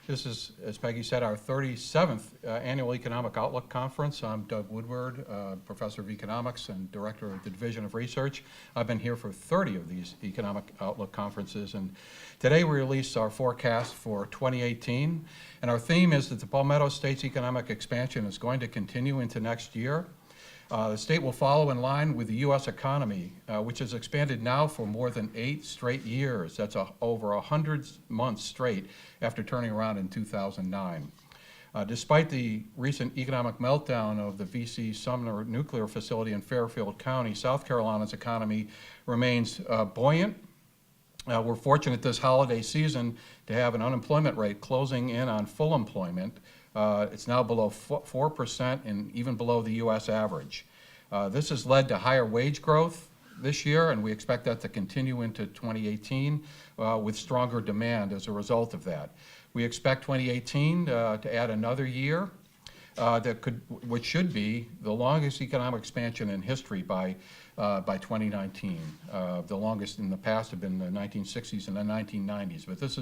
This is, as Peggy said, our 37th Annual Economic Outlook Conference. I'm Doug Woodward, Professor of Economics and Director of the Division of Research. I've been here for 30 of these Economic Outlook conferences, and today we release our forecast for 2018. And our theme is that the Palmetto State's economic expansion is going to continue into next year. The state will follow in line with the U.S. economy, which has expanded now for more than 8 straight years. That's over 100 months straight after turning around in 2009. Despite the recent economic meltdown of the V.C. Sumner nuclear facility in Fairfield County, South Carolina's economy remains buoyant. We're fortunate this holiday season to have an unemployment rate closing in on full employment. It's now below 4% and even below the U.S. average. This has led to higher wage growth this year, and we expect that to continue into 2018 with stronger demand as a result of that. We expect 2018 to add another year which should be the longest economic expansion in history by 2019. The longest in the past have been the 1960s and the 1990s, but this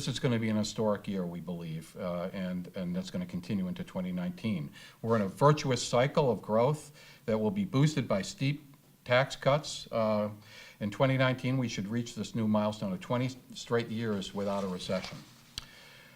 is going to be an historic year, we believe, and that's going to continue into 2019. We're in a virtuous cycle of growth that will be boosted by steep tax cuts. In 2019, we should reach this new milestone of 20 straight years without a recession.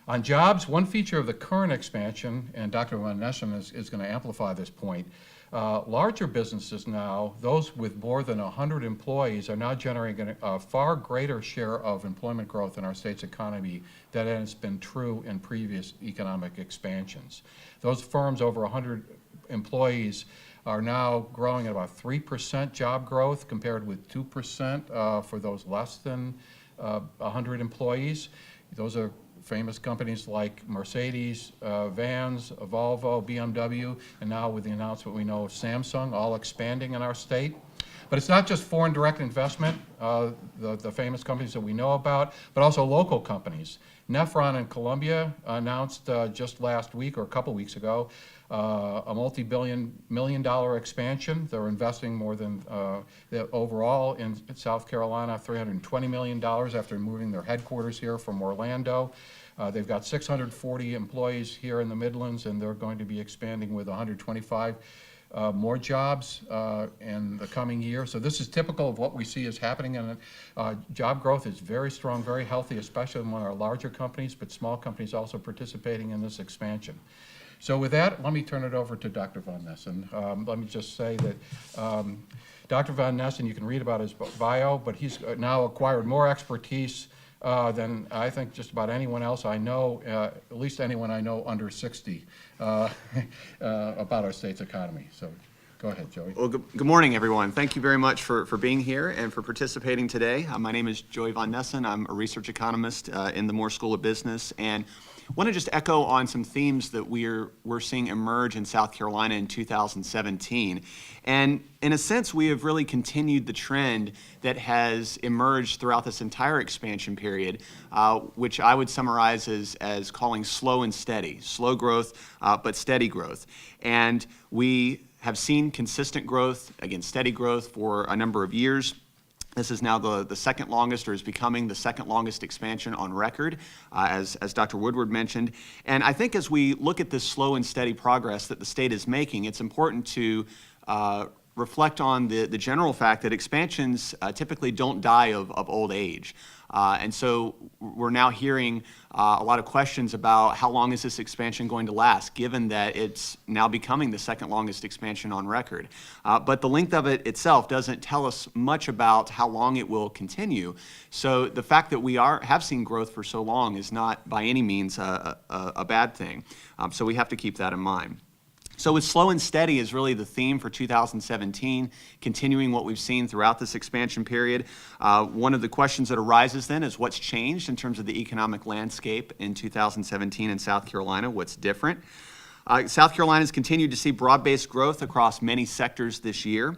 On jobs, one feature of the current expansion, and Dr. Von Nessen is going to amplify this point, larger businesses now, those with more than 100 employees, are now generating a far greater share of employment growth in our state's economy than has been true in previous economic expansions. Those firms over 100 employees are now growing at about 3% job growth compared with 2% for those less than 100 employees. Those are famous companies like Mercedes, Vans, Volvo, BMW, and now with the announcement we know of Samsung, all expanding in our state. But it's not just foreign direct investment, the famous companies that we know about, but also local companies. Nephron in Columbia announced just last week or a couple weeks ago a multi-million-dollar expansion. They're investing more than overall in South Carolina, $320 million after moving their headquarters here from Orlando. They've got 640 employees here in the Midlands, and they're going to be expanding with 125 more jobs in the coming year. So this is typical of what we see is happening, and job growth is very strong, very healthy, especially among our larger companies, but small companies also participating in this expansion. So with that, let me turn it over to Dr. Von Nessen. Let me just say that Dr. Von Nessen, you can read about his bio, but he's now acquired more expertise than I think just about anyone else I know, at least anyone I know under 60, about our state's economy. So go ahead, Joey. Well, good morning, everyone. Thank you very much for being here and for participating today. My name is Jovan Nelson. I'm a research economist in the Moore School of Business, and want to just echo on some themes that we're seeing emerge in South Carolina in 2017. And in a sense, we have really continued the trend that has emerged throughout this entire expansion period, which I would summarize as calling slow and steady. Slow growth, but steady growth. And we have seen consistent growth, again, steady growth for a number of years. This is now the second longest, or is becoming the second longest expansion on record, as Dr. Woodward mentioned. And I think as we look at this slow and steady progress that the state is making, it's important to reflect on the general fact that expansions typically don't die of old age. And so we're now hearing a lot of questions about how long is this expansion going to last, given that it's now becoming the second longest expansion on record. But the length of it itself doesn't tell us much about how long it will continue. So the fact that we have seen growth for so long is not by any means a bad thing. So we have to keep that in mind. So with slow and steady is really the theme for 2017, continuing what we've seen throughout this expansion period. One of the questions that arises then is what's changed in terms of the economic landscape in 2017 in South Carolina, what's different. South Carolina's continued to see broad-based growth across many sectors this year.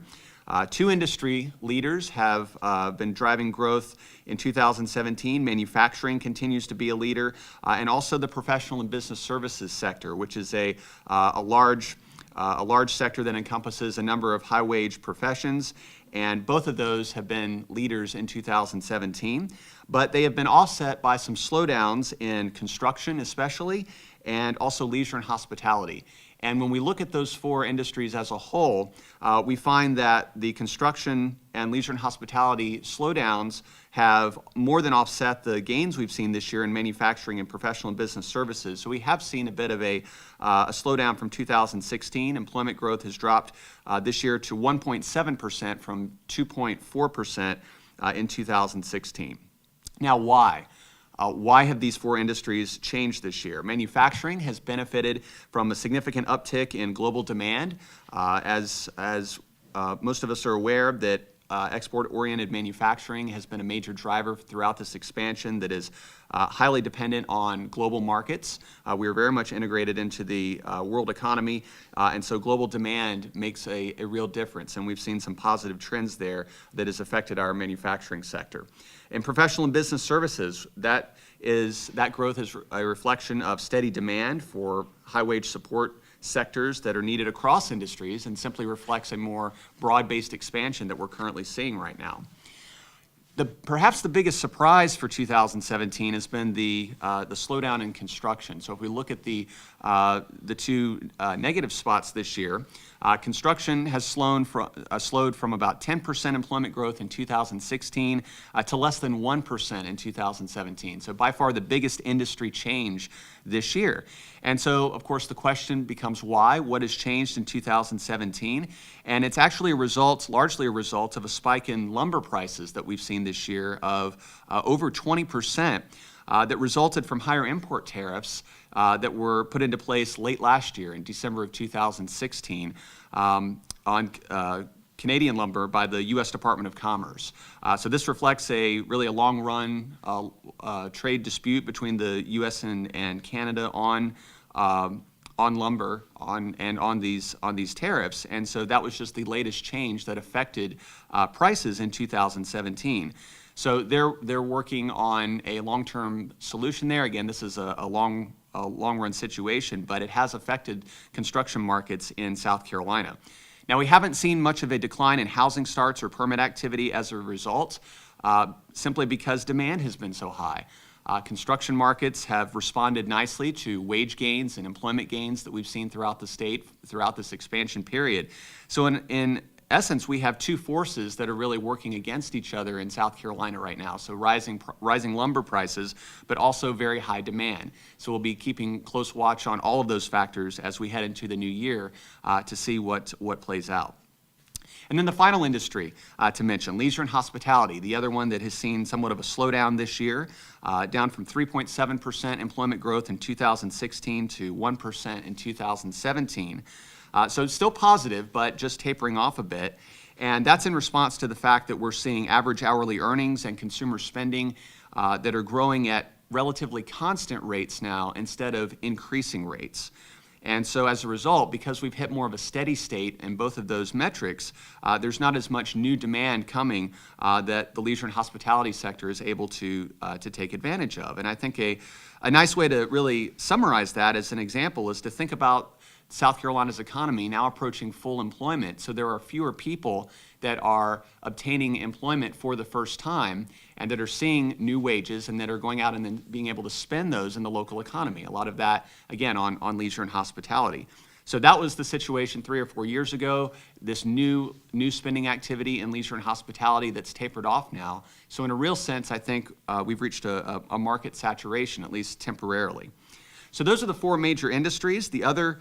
Two industry leaders have been driving growth in 2017. Manufacturing continues to be a leader, and also the professional and business services sector, which is a large sector that encompasses a number of high-wage professions, and both of those have been leaders in 2017. but they have been offset by some slowdowns in construction especially, and also leisure and hospitality. And when we look at those four industries as a whole, we find that the construction and leisure and hospitality slowdowns have more than offset the gains we've seen this year in manufacturing and professional and business services. So we have seen a bit of a slowdown from 2016. Employment growth has dropped this year to 1.7% from 2.4% in 2016. Now, why? Why have these four industries changed this year? Manufacturing has benefited from a significant uptick in global demand. As most of us are aware that export-oriented manufacturing has been a major driver throughout this expansion that is highly dependent on global markets. We are very much integrated into the world economy, and so global demand makes a real difference, and we've seen some positive trends there that has affected our manufacturing sector. In professional and business services, that growth is a reflection of steady demand for high-wage support sectors that are needed across industries, and simply reflects a more broad-based expansion that we're currently seeing right now. Perhaps the biggest surprise for 2017 has been the slowdown in construction. So if we look at the two negative spots this year, construction has slowed from about 10% employment growth in 2016 to less than 1% in 2017. So by far the biggest industry change this year. And so, of course, the question becomes why? What has changed in 2017? And it's actually largely a result of a spike in lumber prices that we've seen this year of over 20%. That resulted from higher import tariffs that were put into place late last year in December of 2016 on Canadian lumber by the U.S. Department of Commerce. So this reflects really a long-run trade dispute between the U.S. and Canada on lumber and on these tariffs, and so that was just the latest change that affected prices in 2017. So they're working on a long-term solution there. Again, this is a long-run situation, but it has affected construction markets in South Carolina. Now, we haven't seen much of a decline in housing starts or permit activity as a result, simply because demand has been so high. Construction markets have responded nicely to wage gains and employment gains that we've seen throughout the state throughout this expansion period. So in essence, we have two forces that are really working against each other in South Carolina right now. So rising lumber prices, but also very high demand. So we'll be keeping close watch on all of those factors as we head into the new year to see what plays out. And then the final industry to mention, leisure and hospitality, the other one that has seen somewhat of a slowdown this year, down from 3.7% employment growth in 2016 to 1% in 2017. So it's still positive, but just tapering off a bit. And that's in response to the fact that we're seeing average hourly earnings and consumer spending that are growing at relatively constant rates now instead of increasing rates. And so as a result, because we've hit more of a steady state in both of those metrics, there's not as much new demand coming that the leisure and hospitality sector is able to take advantage of. And I think a nice way to really summarize that as an example is to think about South Carolina's economy now approaching full employment. So there are fewer people that are obtaining employment for the first time and that are seeing new wages and that are going out and then being able to spend those in the local economy. A lot of that, again, on leisure and hospitality. So that was the situation 3 or 4 years ago, this new spending activity in leisure and hospitality that's tapered off now. So in a real sense, I think we've reached a market saturation, at least temporarily. So those are the four major industries. The other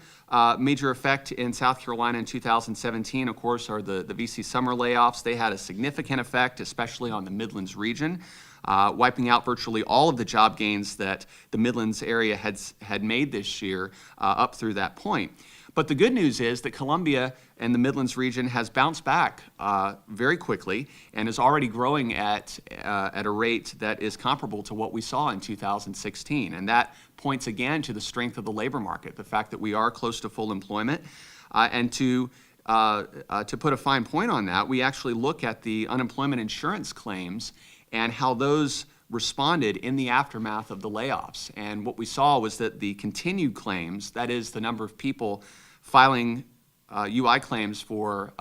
major effect in South Carolina in 2017, of course, are the VC summer layoffs. They had a significant effect, especially on the Midlands region, wiping out virtually all of the job gains that the Midlands-area had made this year up through that point. But the good news is that Columbia and the Midlands region has bounced back very quickly and is already growing at a rate that is comparable to what we saw in 2016. And that points again to the strength of the labor market, the fact that we are close to full employment. And to put a fine point on that, we actually look at the unemployment insurance claims and how those responded in the aftermath of the layoffs. And what we saw was that the continued claims, that is the number of people filing UI claims for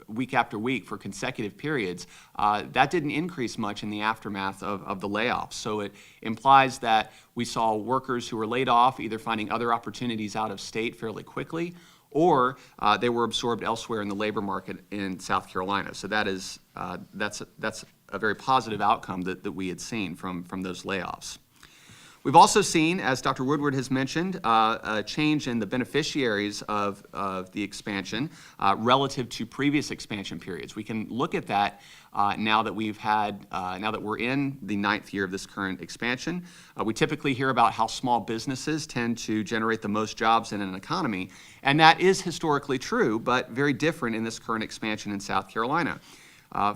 week after week for consecutive periods, that didn't increase much in the aftermath of the layoffs. So it implies that we saw workers who were laid off either finding other opportunities out of state fairly quickly, or they were absorbed elsewhere in the labor market in South Carolina. So that's a very positive outcome that we had seen from those layoffs. We've also seen, as Dr. Woodward has mentioned, a change in the beneficiaries of the expansion relative to previous expansion periods. We can look at that now that we're in the 9th year of this current expansion. We typically hear about how small businesses tend to generate the most jobs in an economy, and that is historically true, but very different in this current expansion in South Carolina.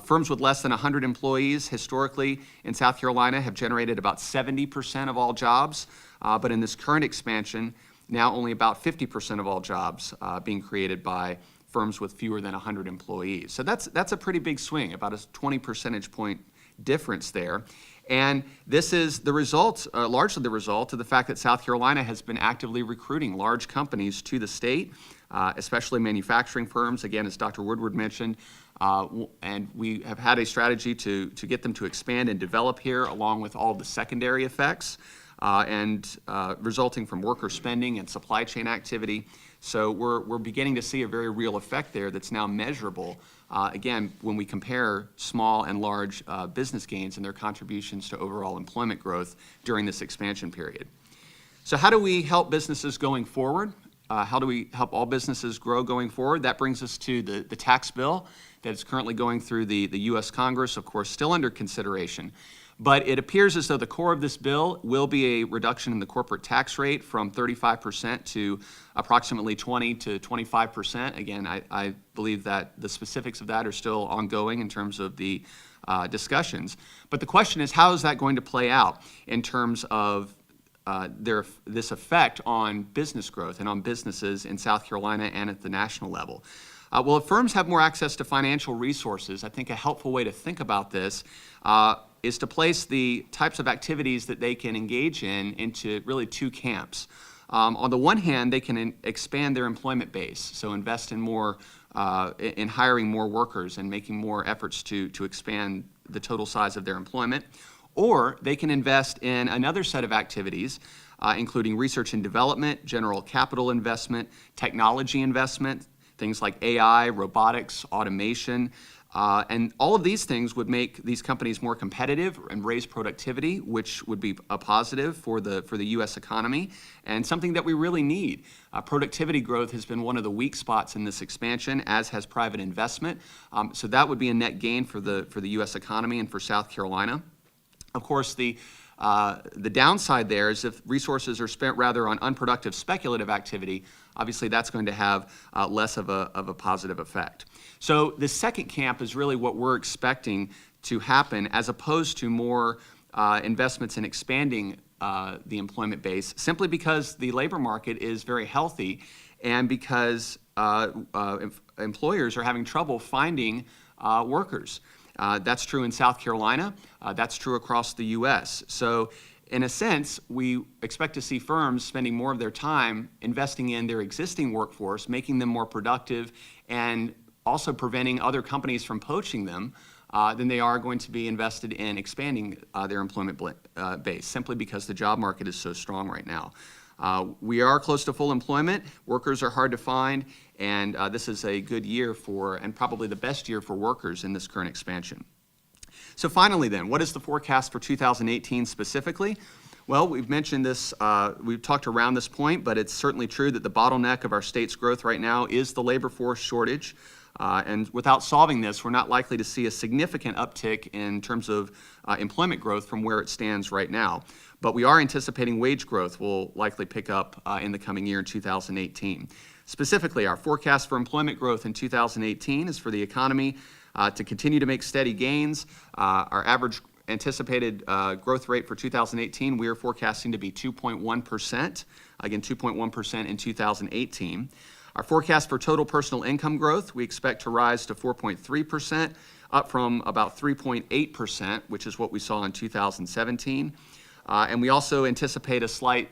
Firms with less than 100 employees historically in South Carolina have generated about 70% of all jobs, but in this current expansion, now only about 50% of all jobs being created by firms with fewer than 100 employees. So that's a pretty big swing, about a 20 percentage point difference there. And this is the result, largely the result of the fact that South Carolina has been actively recruiting large companies to the state, especially manufacturing firms, again, as Dr. Woodward mentioned. And we have had a strategy to get them to expand and develop here, along with all the secondary effects resulting from worker spending and supply chain activity. So we're beginning to see a very real effect there that's now measurable, again, when we compare small and large business gains and their contributions to overall employment growth during this expansion period. So how do we help businesses going forward? How do we help all businesses grow going forward? That brings us to the tax bill that is currently going through the U.S. Congress, of course, still under consideration. But it appears as though the core of this bill will be a reduction in the corporate tax rate from 35% to approximately 20 to 25%. Again, I believe that the specifics of that are still ongoing in terms of the discussions. But the question is, how is that going to play out in terms of this effect on business growth and on businesses in South Carolina and at the national level? Well, if firms have more access to financial resources, I think a helpful way to think about this is to place the types of activities that they can engage in into really two camps. On the one hand, they can expand their employment base, so invest in more, in hiring more workers and making more efforts to expand the total size of their employment. Or they can invest in another set of activities, including research and development, general capital investment, technology investment, things like AI, robotics, automation, and all of these things would make these companies more competitive and raise productivity, which would be a positive for the U.S. economy and something that we really need. Productivity growth has been one of the weak spots in this expansion, as has private investment. So that would be a net gain for the U.S. economy and for South Carolina. Of course, the downside there is if resources are spent rather on unproductive speculative activity, obviously that's going to have less of a positive effect. So the second camp is really what we're expecting to happen, as opposed to more investments in expanding the employment base, simply because the labor market is very healthy and because employers are having trouble finding workers. That's true in South Carolina. That's true across the U.S. So in a sense, we expect to see firms spending more of their time investing in their existing workforce, making them more productive, and also preventing other companies from poaching them than they are going to be invested in expanding their employment base, simply because the job market is so strong right now. We are close to full employment. Workers are hard to find, and this is a good year for, and probably the best year for workers in this current expansion. So finally then, what is the forecast for 2018 specifically? Well, we've mentioned this, we've talked around this point, but it's certainly true that the bottleneck of our state's growth right now is the labor force shortage. And without solving this, we're not likely to see a significant uptick in terms of employment growth from where it stands right now. But we are anticipating wage growth will likely pick up in the coming year in 2018. Specifically, our forecast for employment growth in 2018 is for the economy to continue to make steady gains. Our average anticipated growth rate for 2018, we are forecasting to be 2.1%. Again, 2.1% in 2018. Our forecast for total personal income growth, we expect to rise to 4.3%, up from about 3.8%, which is what we saw in 2017. And we also anticipate a slight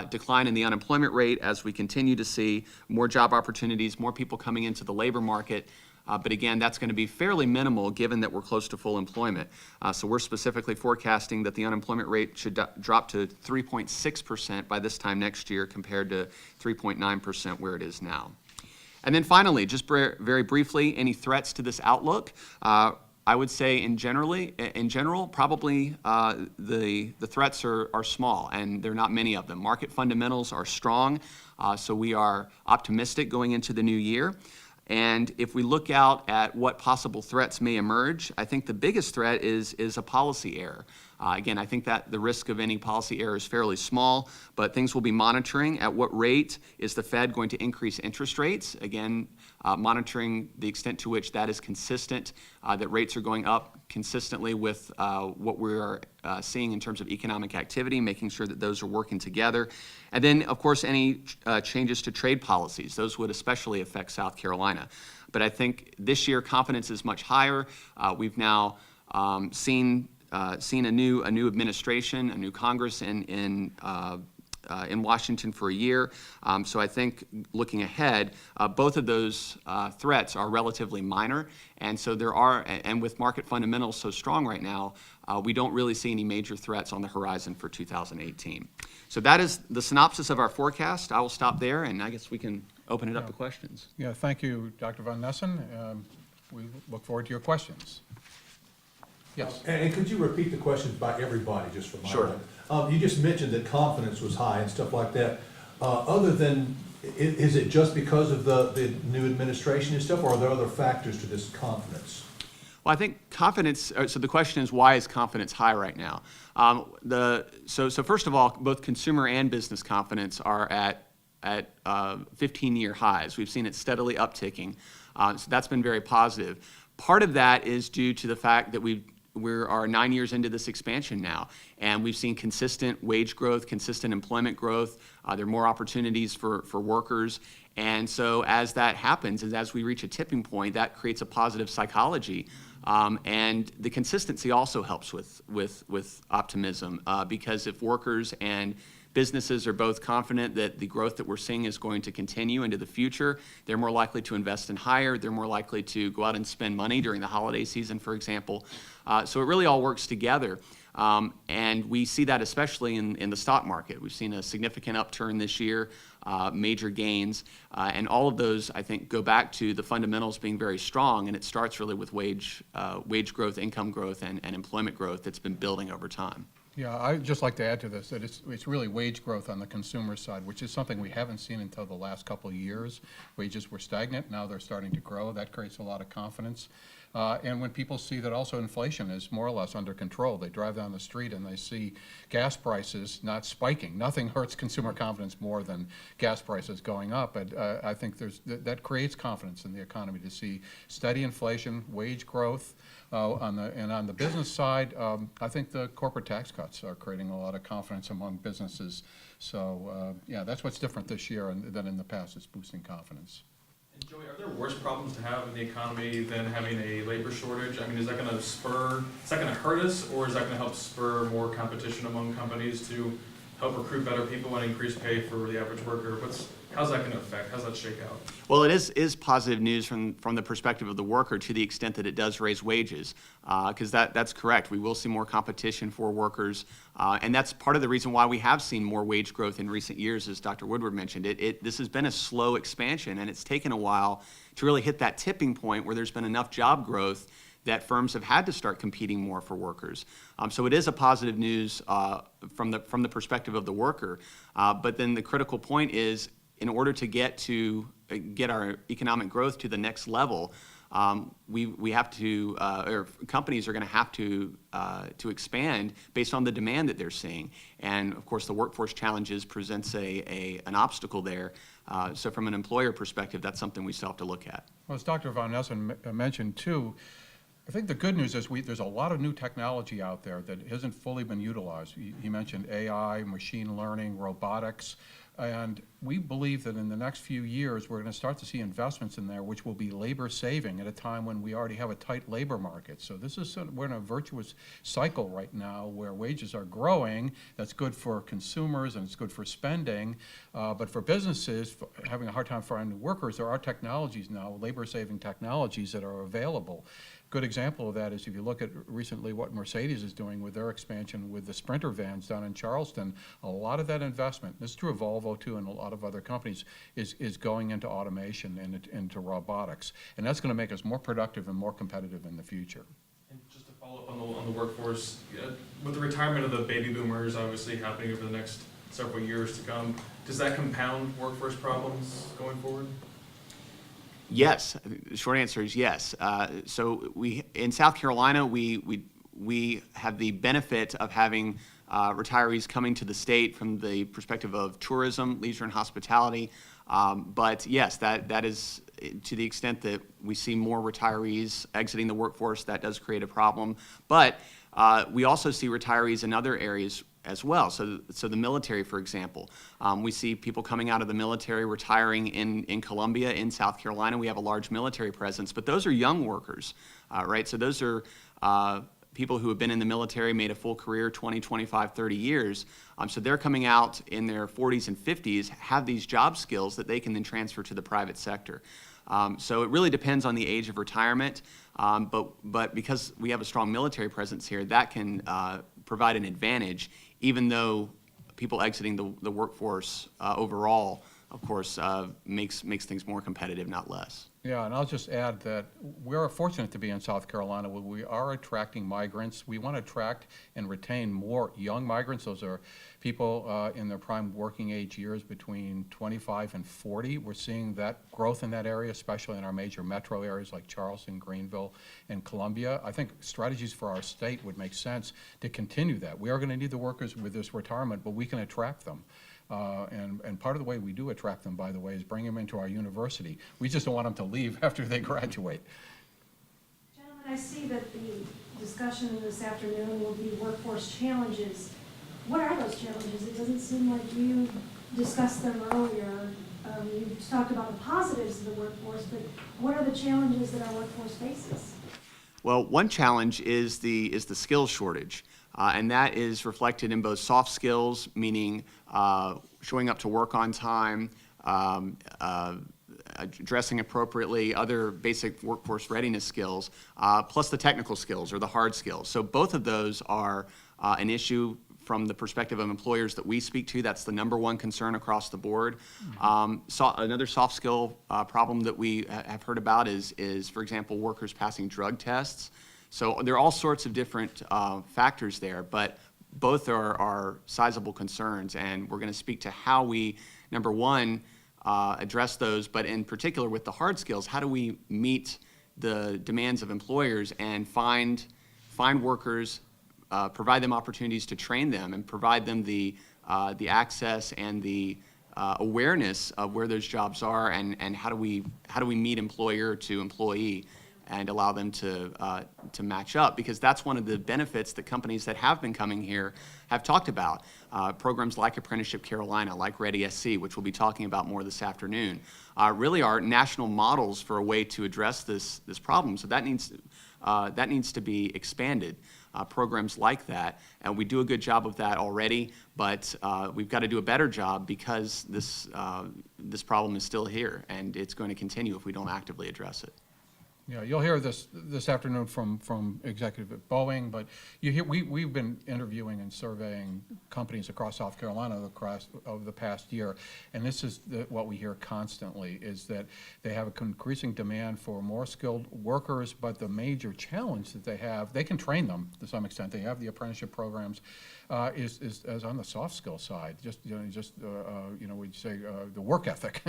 decline in the unemployment rate as we continue to see more job opportunities, more people coming into the labor market. But again, that's going to be fairly minimal given that we're close to full employment. So we're specifically forecasting that the unemployment rate should drop to 3.6% by this time next year compared to 3.9% where it is now. And then finally, just very briefly, any threats to this outlook? I would say in general, probably the threats are small, and there are not many of them. Market fundamentals are strong, so we are optimistic going into the new year. And if we look out at what possible threats may emerge, I think the biggest threat is a policy error. Again, I think that the risk of any policy error is fairly small, but things we'll be monitoring. At what rate is the Fed going to increase interest rates? Again, monitoring the extent to which that is consistent, that rates are going up consistently with what we're seeing in terms of economic activity, making sure that those are working together. And then, of course, any changes to trade policies. Those would especially affect South Carolina. But I think this year confidence is much higher. We've now seen a new administration, a new Congress in Washington for a year. So I think looking ahead, both of those threats are relatively minor. And so and with market fundamentals so strong right now, we don't really see any major threats on the horizon for 2018. So that is the synopsis of our forecast. I will stop there, and I guess we can open it up to questions. Yeah, thank you, Dr. Von Nessen. We look forward to your questions. Yes. And could you repeat the questions by everybody, just for my Sure. You just mentioned that confidence was high and stuff like that. Other than, is it just because of the new administration and stuff, or are there other factors to this confidence? Well, I think confidence, so the question is, why is confidence high right now? So first of all, both consumer and business confidence are at 15-year highs. We've seen it steadily upticking. So that's been very positive. Part of that is due to the fact that we are 9 years into this expansion now, and we've seen consistent wage growth, consistent employment growth. There are more opportunities for workers. And so as that happens, and as we reach a tipping point, that creates a positive psychology. And the consistency also helps with optimism, because if workers and businesses are both confident that the growth that we're seeing is going to continue into the future, they're more likely to invest and hire, they're more likely to go out and spend money during the holiday season, for example. So it really all works together. And we see that especially in the stock market. We've seen a significant upturn this year, major gains, and all of those, I think, go back to the fundamentals being very strong, and it starts really with wage growth, income growth, and employment growth that's been building over time. Yeah, I'd just like to add to this that it's really wage growth on the consumer side, which is something we haven't seen until the last couple of years. Wages were stagnant, now they're starting to grow. That creates a lot of confidence. And when people see that also inflation is more or less under control, they drive down the street and they see gas prices not spiking. Nothing hurts consumer confidence more than gas prices going up. And I think that creates confidence in the economy to see steady inflation, wage growth. On the business side, I think the corporate tax cuts are creating a lot of confidence among businesses. So yeah, that's what's different this year than in the past. It's boosting confidence. And Joey, are there worse problems to have in the economy than having a labor shortage? I mean, is that going to hurt us, or is that going to help spur more competition among companies to help recruit better people and increase pay for the average worker? How's that going to affect? How's that shake out? Well, it is positive news from the perspective of the worker to the extent that it does raise wages, because that's correct. We will see more competition for workers, and that's part of the reason why we have seen more wage growth in recent years, as Dr. Woodward mentioned. This has been a slow expansion, and it's taken a while to really hit that tipping point where there's been enough job growth that firms have had to start competing more for workers. So it is a positive news from the perspective of the worker. But then the critical point is, in order to get our economic growth to the next level, we have to, or companies are going to have to expand based on the demand that they're seeing. And of course, the workforce challenges presents an obstacle there. So from an employer perspective, that's something we still have to look at. Well, as Dr. Von Nessen mentioned too, I think the good news is there's a lot of new technology out there that hasn't fully been utilized. He mentioned AI, machine learning, robotics. And we believe that in the next few years, we're going to start to see investments in there, which will be labor saving at a time when we already have a tight labor market. So this is we're in a virtuous cycle right now where wages are growing. That's good for consumers and it's good for spending. But for businesses having a hard time finding workers, there are technologies now, labor saving technologies that are available. Good example of that is if you look at recently what Mercedes is doing with their expansion with the Sprinter vans down in Charleston, a lot of that investment, this is true of Volvo too and a lot of other companies, is going into automation and into robotics. And that's going to make us more productive and more competitive in the future. And just to follow up on the workforce, with the retirement of the baby boomers obviously happening over the next several years to come, does that compound workforce problems going forward? Yes, the short answer is yes. So in South Carolina, we have the benefit of having retirees coming to the state from the perspective of tourism, leisure, and hospitality. But yes, that is to the extent that we see more retirees exiting the workforce, that does create a problem. But we also see retirees in other areas as well. So the military, for example, we see people coming out of the military retiring in Columbia, in South Carolina. We have a large military presence, but those are young workers, right? So those are people who have been in the military, made a full career, 20, 25, 30 years. So they're coming out in their 40s and 50s, have these job skills that they can then transfer to the private sector. So it really depends on the age of retirement, but because we have a strong military presence here, that can provide an advantage, even though people exiting the workforce overall, of course, makes things more competitive, not less. Yeah, and I'll just add that we're fortunate to be in South Carolina where we are attracting migrants. We want to attract and retain more young migrants. Those are people in their prime working age years between 25 and 40. We're seeing that growth in that area, especially in our major metro areas like Charleston, Greenville, and Columbia. I think strategies for our state would make sense to continue that. We are going to need the workers with this retirement, but we can attract them. And part of the way we do attract them, by the way, is bring them into our university. We just don't want them to leave after they graduate. Gentlemen, I see that the discussion this afternoon will be workforce challenges. What are those challenges? It doesn't seem like you discussed them earlier. You talked about the positives of the workforce, but what are the challenges that our workforce faces? Well, one challenge is the skills shortage. And that is reflected in both soft skills, meaning showing up to work on time, dressing appropriately, other basic workforce readiness skills, plus the technical skills or the hard skills. So both of those are an issue from the perspective of employers that we speak to. That's the number one concern across the board. Another soft skill problem that we have heard about is, for example, workers passing drug tests. So there are all sorts of different factors there, but both are sizable concerns, and we're going to speak to how we, number one, address those, but in particular with the hard skills, how do we meet the demands of employers and find workers, provide them opportunities to train them, and provide them the access and the awareness of where those jobs are, and how do we meet employer to employee and allow them to match up, because that's one of the benefits that companies that have been coming here have talked about. Programs like Apprenticeship Carolina, like Ready SC, which we'll be talking about more this afternoon, really are national models for a way to address this problem. So that needs to be expanded. Programs like that, and we do a good job of that already, but we've got to do a better job because this problem is still here, and it's going to continue if we don't actively address it. Yeah, you'll hear this afternoon from executive at Boeing, but we've been interviewing and surveying companies across South Carolina over the past year, and this is what we hear constantly, is that they have an increasing demand for more skilled workers, but the major challenge that they have, they can train them to some extent. They have the apprenticeship programs, is on the soft skill side, we'd say the work ethic,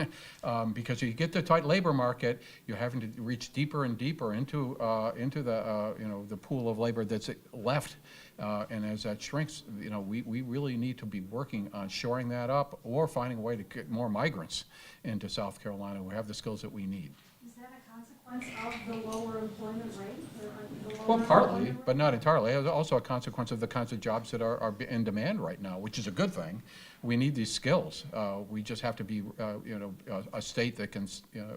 because you get the tight labor market, you're having to reach deeper and deeper into the pool of labor that's left, and as that shrinks, we really need to be working on shoring that up or finding a way to get more migrants into South Carolina who have the skills that we need. Is that a consequence of the lower employment rate? Well, partly, but not entirely. It's also a consequence of the kinds of jobs that are in demand right now, which is a good thing. we need these skills. We just have to be, a state that can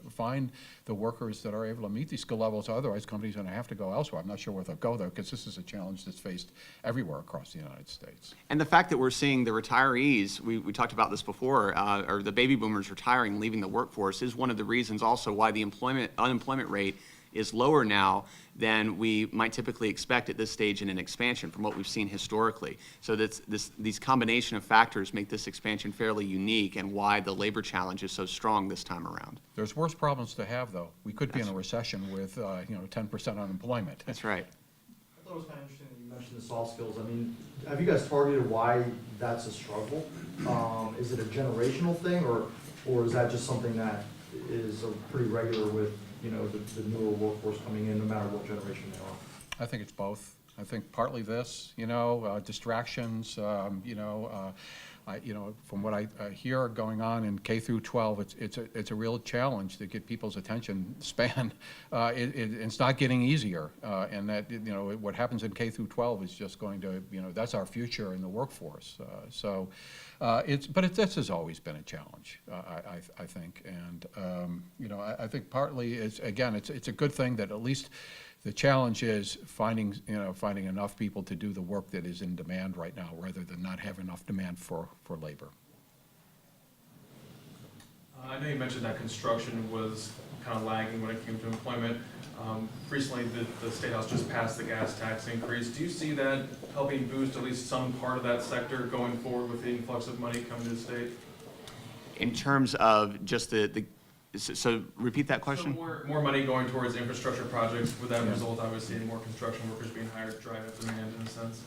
find the workers that are able to meet these skill levels. Otherwise, companies are going to have to go elsewhere. I'm not sure where they'll go, though, because this is a challenge that's faced everywhere across the United States. And the fact that we're seeing the retirees, we talked about this before, or the baby boomers retiring, leaving the workforce, is one of the reasons also why the unemployment rate is lower now than we might typically expect at this stage in an expansion from what we've seen historically. So these combination of factors make this expansion fairly unique and why the labor challenge is so strong this time around. There's worse problems to have, though. We could be in a recession with, 10% unemployment. That's right. I thought it was kind of interesting that you mentioned the soft skills. I mean, have you guys targeted why that's a struggle? Is it a generational thing, or is that just something that is pretty regular with, the newer workforce coming in, no matter what generation they are? I think it's both. I think partly this, distractions, from what I hear going on in K through 12, it's a real challenge to get people's attention span. It's not getting easier, and that what happens in K through 12 is just going to that's our future in the workforce. But this has always been a challenge, I think, and I think partly it's a good thing that at least. The challenge is finding enough people to do the work that is in demand right now, rather than not have enough demand for labor. I know you mentioned that construction was kind of lagging when it came to employment. Recently, the State House just passed the gas tax increase. Do you see that helping boost at least some part of that sector going forward with the influx of money coming to the state? In terms of just so repeat that question? So more money going towards infrastructure projects, would that result obviously in more construction workers being hired to drive up demand in a sense?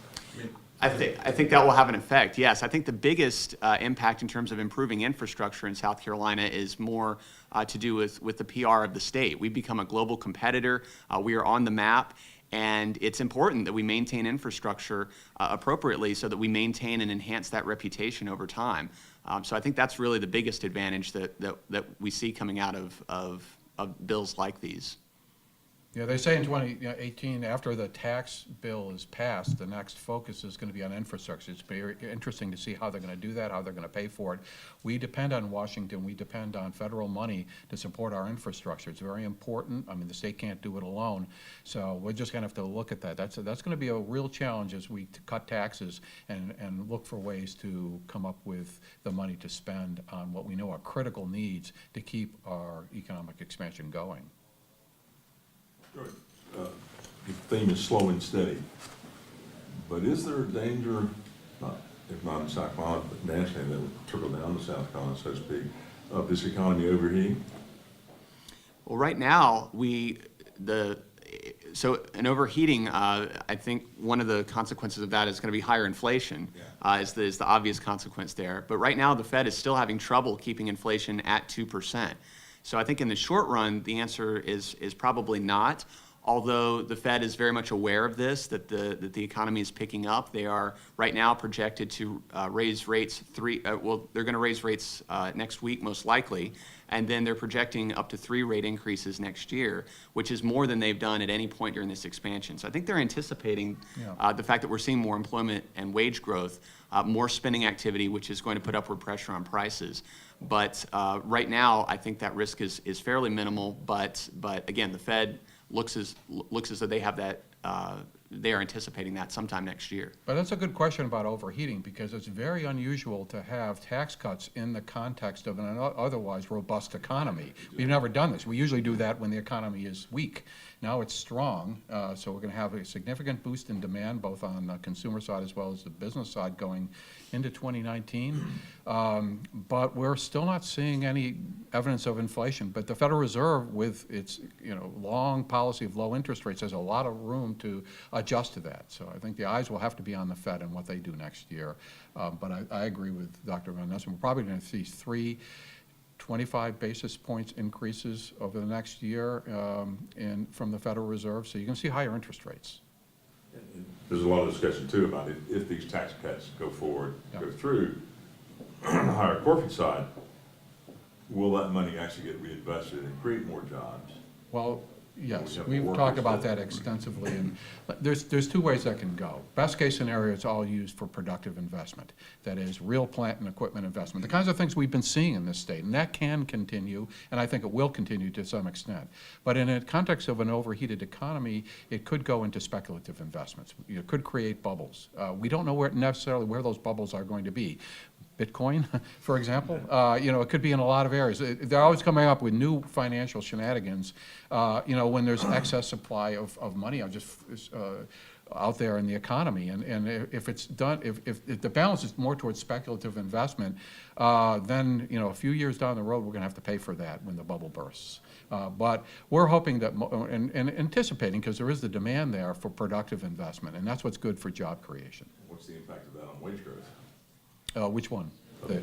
I think that will have an effect, yes. I think the biggest impact in terms of improving infrastructure in South Carolina is more to do with the PR of the state. We've become a global competitor. We are on the map. And it's important that we maintain infrastructure appropriately so that we maintain and enhance that reputation over time. So I think that's really the biggest advantage that we see coming out of bills like these. Yeah, they say in 2018, after the tax bill is passed, the next focus is going to be on infrastructure. It's very interesting to see how they're going to do that, how they're going to pay for it. We depend on Washington. We depend on federal money to support our infrastructure. It's very important. I mean, the state can't do it alone. So we're just going to have to look at that. That's going to be a real challenge as we cut taxes and look for ways to come up with the money to spend on what we know are critical needs to keep our economic expansion going. The theme is slow and steady, but is there a danger, if not in South Carolina, but nationally, that would trickle down to South Carolina, so to speak, of this economy overheating? Well, right now, so an overheating, I think one of the consequences of that is going to be higher inflation, is the obvious consequence there. But right now, the Fed is still having trouble keeping inflation at 2%. So I think in the short run, the answer is probably not. Although the Fed is very much aware of this, that the economy is picking up. They are right now projected to raise rates they're going to raise rates next week most likely, and then they're projecting up to 3 rate increases next year, which is more than they've done at any point during this expansion. So I think they're anticipating the fact that we're seeing more employment and wage growth, more spending activity, which is going to put upward pressure on prices. But right now, I think that risk is fairly minimal. But again, the Fed looks as though they have that. They are anticipating that sometime next year. But that's a good question about overheating, because it's very unusual to have tax cuts in the context of an otherwise robust economy. We've never done this. We usually do that when the economy is weak. Now it's strong, so we're going to have a significant boost in demand, both on the consumer side as well as the business side going into 2019. But we're still not seeing any evidence of inflation. But the Federal Reserve, with its long policy of low interest rates, has a lot of room to adjust to that. So I think the eyes will have to be on the Fed and what they do next year. But I agree with Dr. Von Nessen. We're probably going to see 3 25 basis points increases over the next year from the Federal Reserve. So you can see higher interest rates. There's a lot of discussion too about it. If these tax cuts go forward, go through, on the higher corporate side, will that money actually get reinvested and create more jobs? Well, Yes, have we've workers talked about that that- extensively, and there's two ways that can go. Best case scenario, it's all used for productive investment. That is, real plant and equipment investment, the kinds of things we've been seeing in this state, and that can continue, and I think it will continue to some extent. But in a context of an overheated economy, it could go into speculative investments. It could create bubbles. We don't know necessarily where those bubbles are going to be. Bitcoin, for example, it could be in a lot of areas. They're always coming up with new financial shenanigans, when there's excess supply of money out there in the economy. And if it's done, if the balance is more towards speculative investment, then, a few years down the road, we're going to have to pay for that when the bubble bursts. But we're hoping that, and anticipating, because there is the demand there for productive investment, and that's what's good for job creation. What's the impact of that on wage growth? Which one? The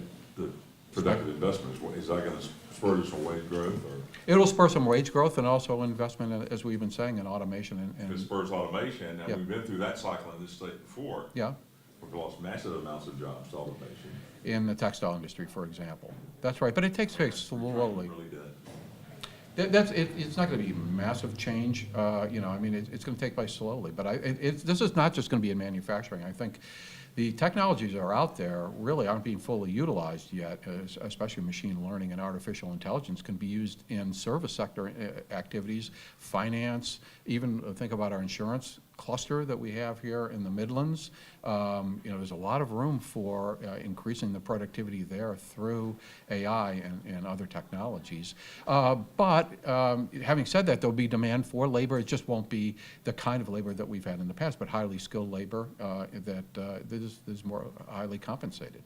productive investment, is that going to spur additional wage growth, or It'll spur some wage growth and also investment, as we've been saying, in automation if it and spurs automation? And Yeah. we've been through that cycle in this state before. yeah, We've lost massive amounts of jobs to automation. in the textile industry, for example. That's right, but it takes place slowly. Really did. It's not going to be massive change, it's going to take place slowly. But this is not just going to be in manufacturing. I think the technologies that are out there really aren't being fully utilized yet, especially machine learning and artificial intelligence can be used in service sector activities, finance, even think about our insurance cluster that we have here in the Midlands. There's a lot of room for increasing the productivity there through AI and other technologies. But having said that, there'll be demand for labor. It just won't be the kind of labor that we've had in the past, but highly skilled labor that is more highly compensated.